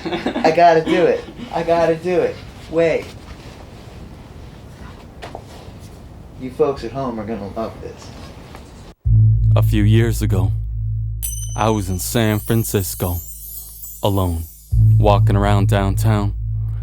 I gotta do it. I gotta do it. Wait. You folks at home are gonna love this. A few years ago, I was in San Francisco, alone, walking around downtown.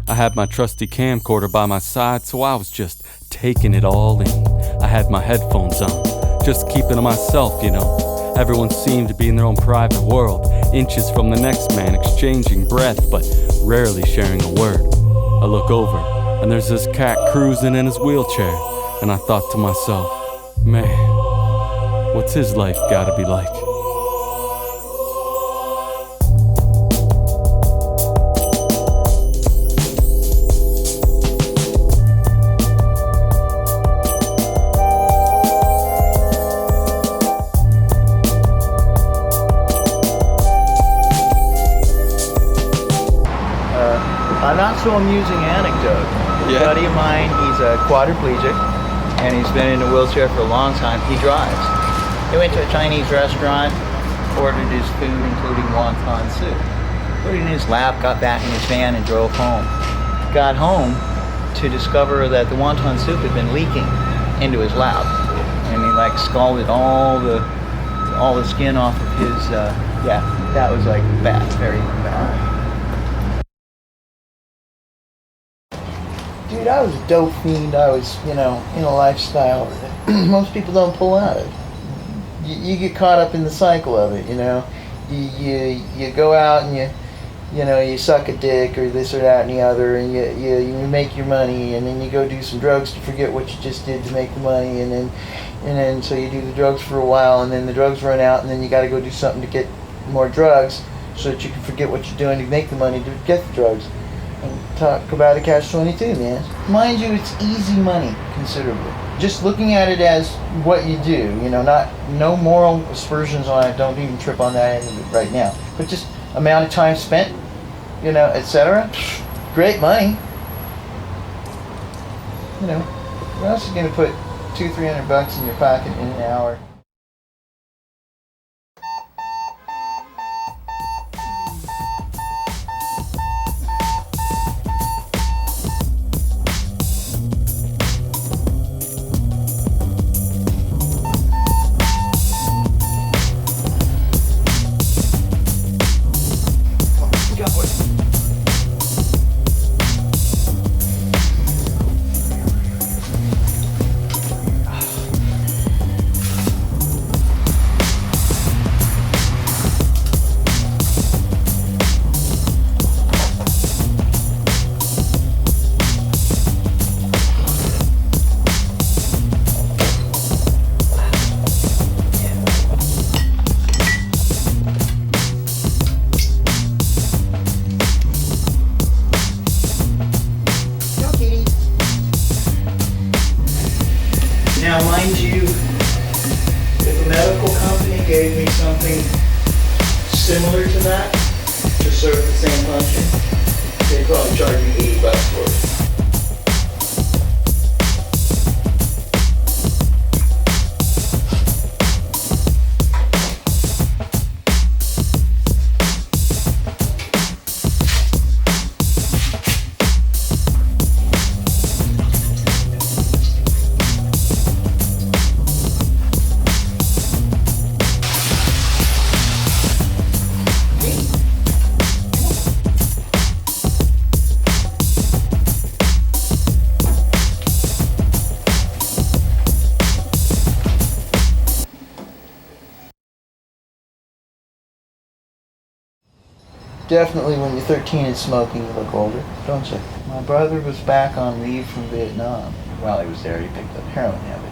I had my trusty camcorder by my side, so I was just taking it all in. I had my headphones on, just keeping to myself, you know. Everyone seemed to be in their own private world, inches from the next man, exchanging breath, but rarely sharing a word. I look over, and there's this cat cruising in his wheelchair, and I thought to myself, man, what's his life gotta be like? A not so amusing anecdote. A buddy of mine, he's a quadriplegic, and he's been in a wheelchair for a long time. He drives. He went to a Chinese restaurant, ordered his food, including wonton soup. Put it in his lap, got back in his van, and drove home. Got home to discover that the wonton soup had been leaking into his lap, and he scalded all the skin off of his. That was bad, very bad. Dude, I was a dope fiend. I was, in a lifestyle that most people don't pull out of. You get caught up in the cycle of it, You go out and you suck a dick or this or that and the other, and you make your money, and then you go do some drugs to forget what you just did to make the money, and then so you do the drugs for a while, and then the drugs run out, and then you got to go do something to get more drugs so that you can forget what you're doing to make the money to get the drugs. And talk about a catch-22, man. Mind you, it's easy money, considerably. Just looking at it as what you do, no moral aspersions on it. Don't even trip on that end of it right now. But just amount of time spent, etc. Great money. What else is gonna put $200-300 in your pocket in an hour? Now, mind you, if a medical company gave me something similar to that to serve the same function, they'd probably charge me $80 for it. Definitely when you're 13 and smoking, you look older, don't you? My brother was back on leave from Vietnam. While he was there, he picked up heroin habit.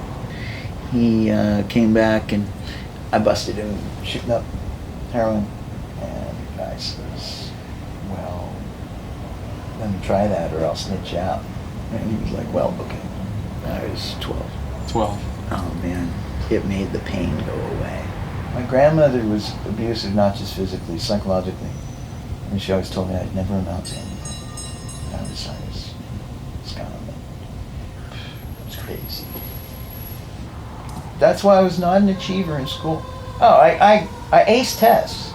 He came back and I busted him shooting up heroin. And the guy says, well, let me try that or I'll snitch out. And he was like, well, okay. I was 12. 12. Oh man, it made the pain go away. My grandmother was abusive, not just physically, psychologically. And she always told me I'd never amount to anything. I was kind of, it was crazy. That's why I was not an achiever in school. Oh, I aced tests.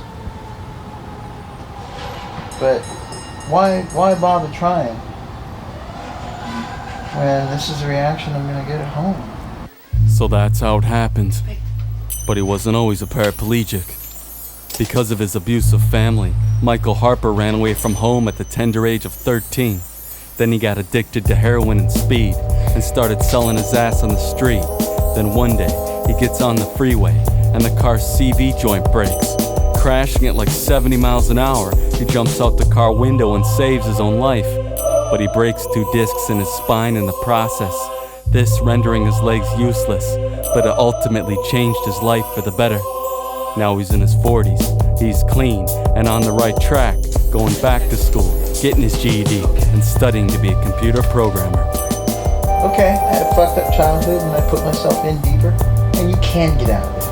But why bother trying when this is the reaction I'm gonna get at home? So that's how it happened. But he wasn't always a paraplegic. Because of his abusive family, Michael Harper ran away from home at the tender age of 13. Then he got addicted to heroin and speed and started selling his ass on the street. Then one day, he gets on the freeway and the car's CV joint breaks. Crashing at like 70 miles an hour, he jumps out the car window and saves his own life. But he breaks 2 discs in his spine in the process, this rendering his legs useless, but it ultimately changed his life for the better. Now he's in his 40s, he's clean and on the right track, going back to school, getting his GED, and studying to be a computer programmer. Okay, I had a fucked up childhood and I put myself in deeper, and you can get out of it.